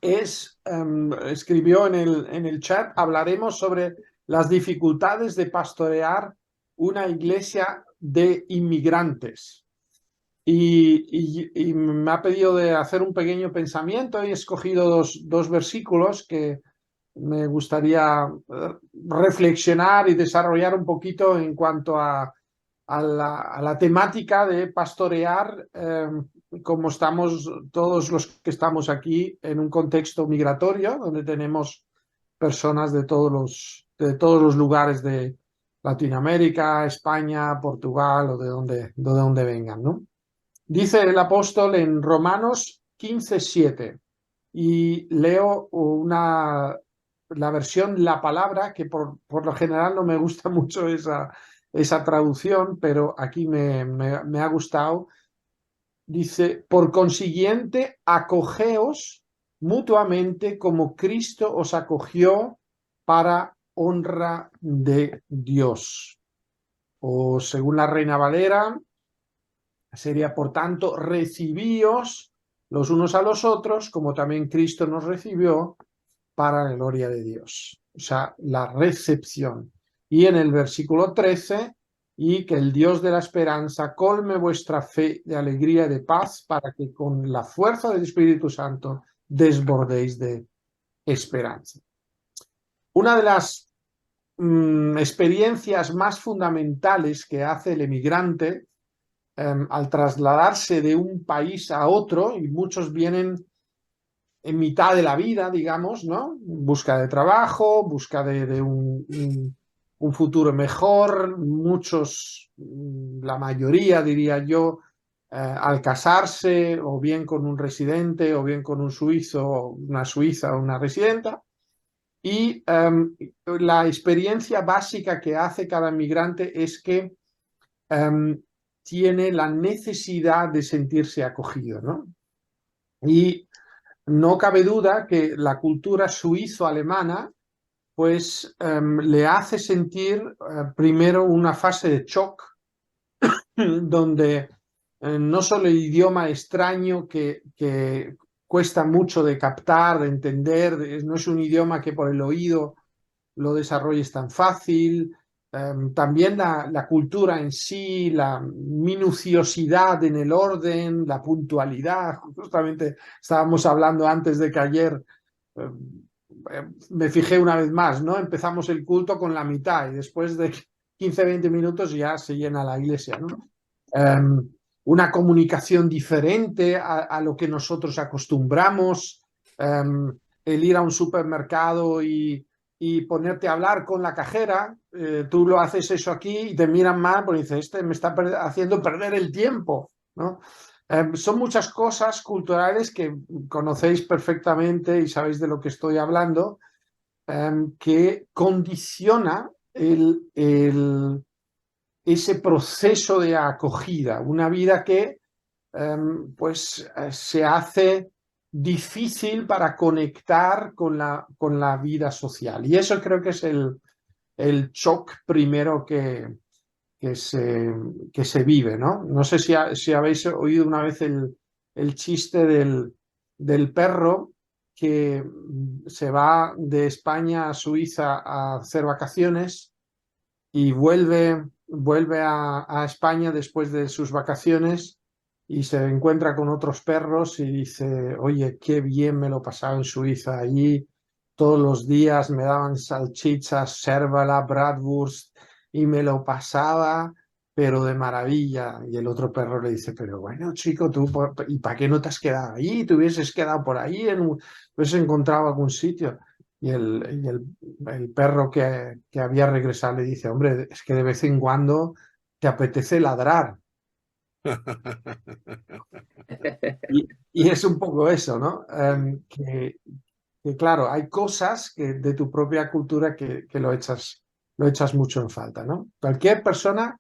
escribió en el chat, hablaremos sobre las dificultades de pastorear una iglesia de inmigrantes. Y me ha pedido de hacer un pequeño pensamiento y he escogido dos versículos que me gustaría reflexionar y desarrollar un poquito en cuanto a la temática de pastorear, como estamos todos los que estamos aquí en un contexto migratorio, donde tenemos personas de todos los lugares de Latinoamérica, España, Portugal o de donde vengan, ¿no? Dice el apóstol en Romanos 15:7, y leo la versión La Palabra, que por lo general no me gusta mucho esa traducción, pero aquí me ha gustado. Dice: por consiguiente, acogeos mutuamente como Cristo os acogió para honra de Dios. O según la Reina Valera, sería, por tanto, recibíos los unos a los otros, como también Cristo nos recibió para la gloria de Dios. O sea, la recepción. Y en el versículo 13, y que el Dios de la esperanza colme vuestra fe de alegría y de paz, para que con la fuerza del Espíritu Santo desbordéis de esperanza. Una de las experiencias más fundamentales que hace el emigrante al trasladarse de un país a otro, y muchos vienen en mitad de la vida, digamos, ¿no? Busca de trabajo, busca de un futuro mejor, muchos, la mayoría diría yo, al casarse, o bien con un residente, o bien con un suizo, una suiza o una residenta. Y la experiencia básica que hace cada migrante es que tiene la necesidad de sentirse acogido, ¿no? Y no cabe duda que la cultura suizo-alemana pues le hace sentir primero una fase de shock, donde no solo el idioma extraño que cuesta mucho de captar, de entender, no es un idioma que por el oído lo desarrolles tan fácil. También la cultura en sí, la minuciosidad en el orden, la puntualidad. Justamente estábamos hablando antes de que ayer, me fijé una vez más, ¿no? Empezamos el culto con la mitad y después de 15-20 minutos ya se llena la iglesia, ¿no? Una comunicación diferente a lo que nosotros acostumbramos, el ir a un supermercado y ponerte a hablar con la cajera. Tú lo haces eso aquí y te miran mal porque dices, este me está haciendo perder el tiempo, ¿no? Son muchas cosas culturales que conocéis perfectamente y sabéis de lo que estoy hablando, que condiciona ese proceso de acogida, una vida que pues se hace difícil para conectar con la vida social. Y eso creo que es el shock primero que se vive, ¿no? No sé si habéis oído una vez el chiste del perro que se va de España a Suiza a hacer vacaciones y vuelve a España después de sus vacaciones y se encuentra con otros perros y dice: oye, qué bien me lo pasaba en Suiza. Allí todos los días me daban salchichas, sérvala, bratwurst, y me lo pasaba, pero de maravilla. Y el otro perro le dice: pero bueno, chico, tú, ¿y para qué no te has quedado allí? Te hubieses quedado por ahí, hubieses encontrado algún sitio. Y el perro que había regresado le dice: hombre, es que de vez en cuando te apetece ladrar. Y es un poco eso, ¿no? Que claro, hay cosas de tu propia cultura que lo echas mucho en falta, ¿no? Cualquier persona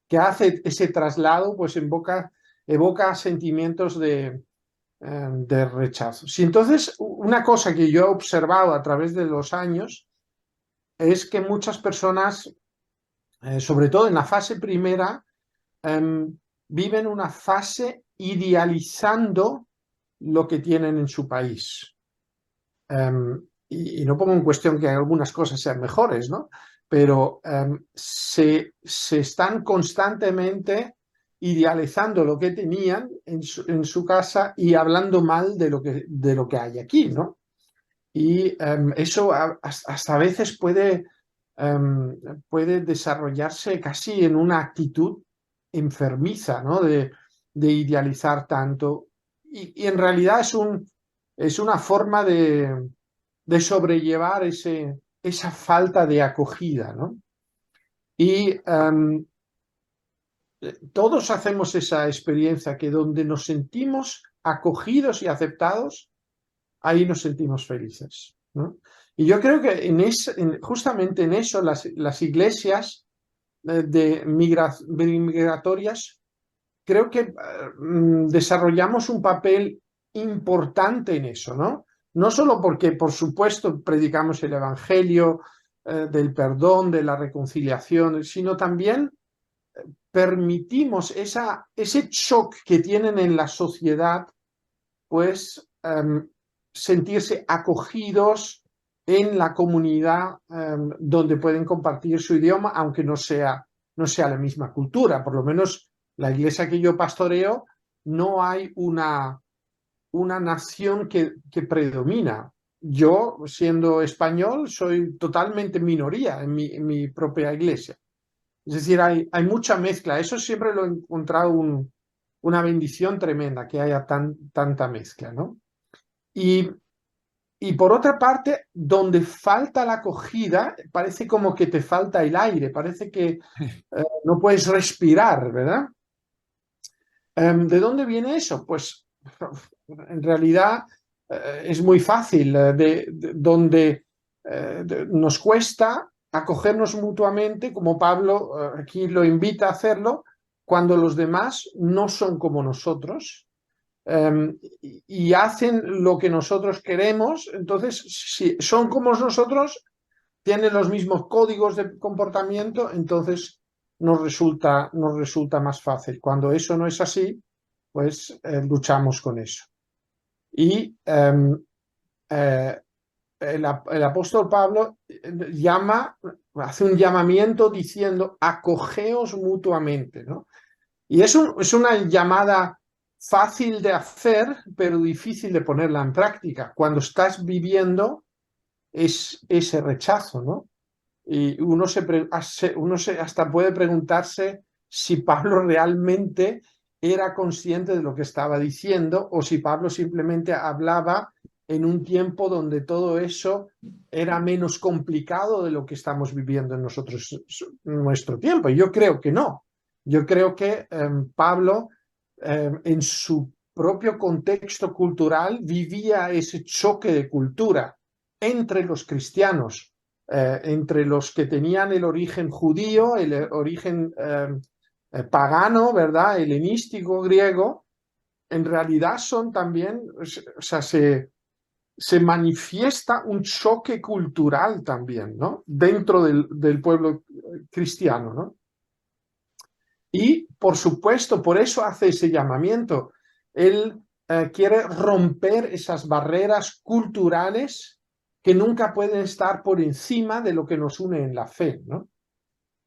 que hace ese traslado, pues evoca sentimientos de rechazo. Si entonces, una cosa que yo he observado a través de los años es que muchas personas, sobre todo en la fase primera, viven una fase idealizando lo que tienen en su país. y no pongo en cuestión que algunas cosas sean mejores, ¿no? Pero se están constantemente idealizando lo que tenían en su casa y hablando mal de lo que hay aquí, ¿no? Y eso hasta a veces puede desarrollarse casi en una actitud enfermiza, ¿no? De idealizar tanto. Y en realidad es una forma de sobrellevar esa falta de acogida, ¿no? Y todos hacemos esa experiencia que donde nos sentimos acogidos y aceptados, ahí nos sentimos felices, ¿no? Y yo creo que justamente en eso las iglesias migratorias creo que desarrollamos un papel importante en eso, ¿no? No solo porque, por supuesto, predicamos el evangelio del perdón, de la reconciliación, sino también permitimos ese shock que tienen en la sociedad, pues sentirse acogidos en la comunidad donde pueden compartir su idioma, aunque no sea la misma cultura. Por lo menos la iglesia que yo pastoreo, no hay una nación que predomina. Yo, siendo español, soy totalmente minoría en mi propia iglesia. Es decir, hay mucha mezcla. Eso siempre lo he encontrado una bendición tremenda, que haya tanta mezcla, ¿no? Y, y por otra parte, donde falta la acogida, parece como que te falta el aire, parece que no puedes respirar, ¿verdad? ¿De dónde viene eso? Pues en realidad es muy fácil, donde nos cuesta acogernos mutuamente, como Pablo aquí lo invita a hacerlo, cuando los demás no son como nosotros y hacen lo que nosotros queremos. Entonces, si son como nosotros, tienen los mismos códigos de comportamiento, entonces nos resulta más fácil. Cuando eso no es así, pues luchamos con eso. Y el apóstol Pablo hace un llamamiento diciendo, acogeos mutuamente, ¿no? Y es una llamada fácil de hacer, pero difícil de ponerla en práctica cuando estás viviendo ese rechazo, ¿no? Y uno hasta puede preguntarse si Pablo realmente era consciente de lo que estaba diciendo o si Pablo simplemente hablaba en un tiempo donde todo eso era menos complicado de lo que estamos viviendo en nuestro tiempo. Y yo creo que no. Yo creo que Pablo, en su propio contexto cultural, vivía ese choque de cultura entre los cristianos, entre los que tenían el origen judío, el origen pagano, ¿verdad? Helenístico, griego, en realidad son también, o sea, se manifiesta un choque cultural también, ¿no? Dentro del pueblo cristiano, ¿no? Y, por supuesto, por eso hace ese llamamiento. Él quiere romper esas barreras culturales que nunca pueden estar por encima de lo que nos une en la fe, ¿no?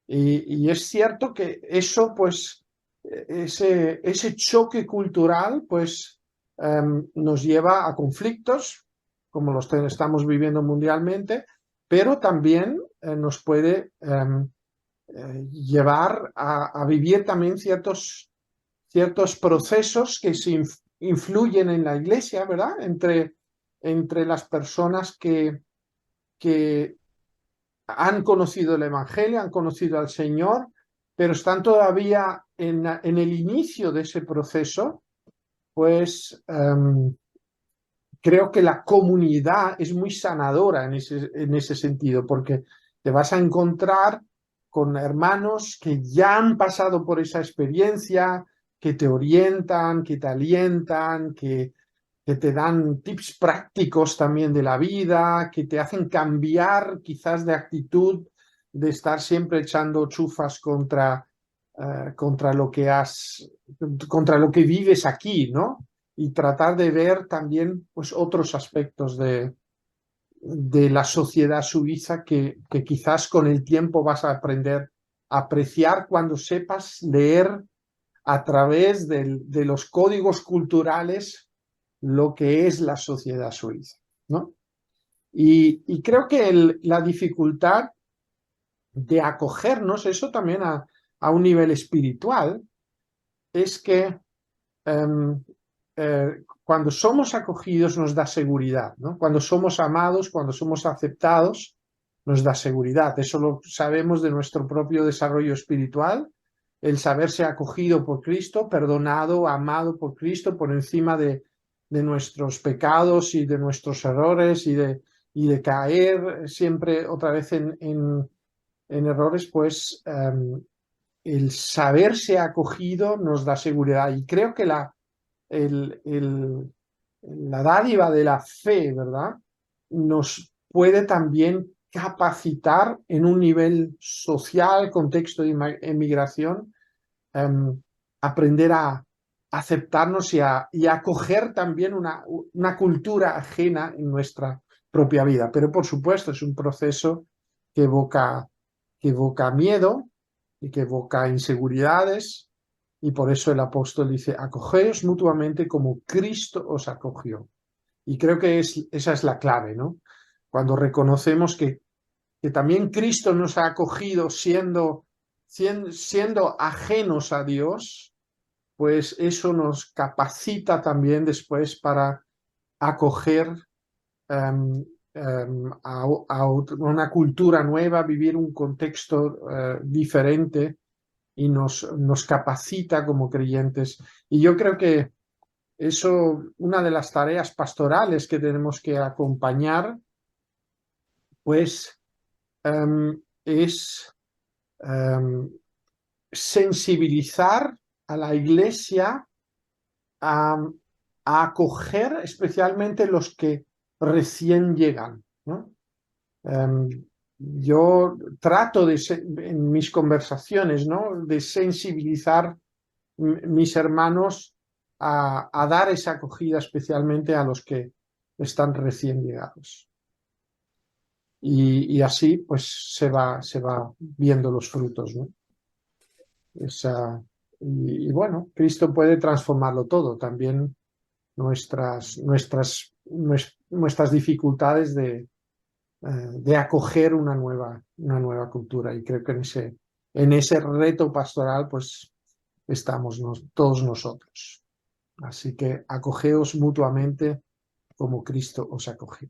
Y es cierto que eso, pues, ese choque cultural, pues, nos lleva a conflictos, como los estamos viviendo mundialmente, pero también nos puede llevar a vivir también ciertos procesos que se influyen en la iglesia, ¿verdad? Entre las personas que han conocido el Evangelio, han conocido al Señor, pero están todavía en el inicio de ese proceso, pues creo que la comunidad es muy sanadora en ese sentido, porque te vas a encontrar con hermanos que ya han pasado por esa experiencia, que te orientan, que te alientan, que te dan tips prácticos también de la vida, que te hacen cambiar quizás de actitud, de estar siempre echando chufas contra contra lo que vives aquí, ¿no? Y tratar de ver también pues, otros aspectos de la sociedad suiza que quizás con el tiempo vas a aprender a apreciar cuando sepas leer a través de los códigos culturales lo que es la sociedad suiza, ¿no? Y creo que la dificultad de acogernos, eso también a un nivel espiritual, es que cuando somos acogidos nos da seguridad, ¿no? Cuando somos amados, cuando somos aceptados, nos da seguridad. Eso lo sabemos de nuestro propio desarrollo espiritual, el saberse acogido por Cristo, perdonado, amado por Cristo por encima de nuestros pecados y de nuestros errores y de caer siempre otra vez en errores, pues el saberse acogido nos da seguridad. Y creo que el, el, la dádiva de la fe, ¿verdad? Nos puede también capacitar en un nivel social, contexto de emigración, aprender a aceptarnos y a acoger también una cultura ajena en nuestra propia vida. Pero por supuesto es un proceso que evoca miedo y que evoca inseguridades, y por eso el apóstol dice, acogeos mutuamente como Cristo os acogió. Y creo que esa es la clave, ¿no? Cuando reconocemos que también Cristo nos ha acogido siendo ajenos a Dios, pues eso nos capacita también después para acoger a una cultura nueva, vivir un contexto diferente, y nos capacita como creyentes. Y yo creo que eso, una de las tareas pastorales que tenemos que acompañar, pues es sensibilizar a la iglesia a acoger especialmente los que recién llegan, ¿no? Yo trato en mis conversaciones, ¿no?, de sensibilizar mis hermanos a dar esa acogida especialmente a los que están recién llegados. Y así pues se va viendo los frutos, ¿no? Esa, bueno, Cristo puede transformarlo todo, también nuestras dificultades de acoger una nueva cultura. Y creo que en ese reto pastoral pues estamos todos nosotros. Así que acogeos mutuamente como Cristo os acogió.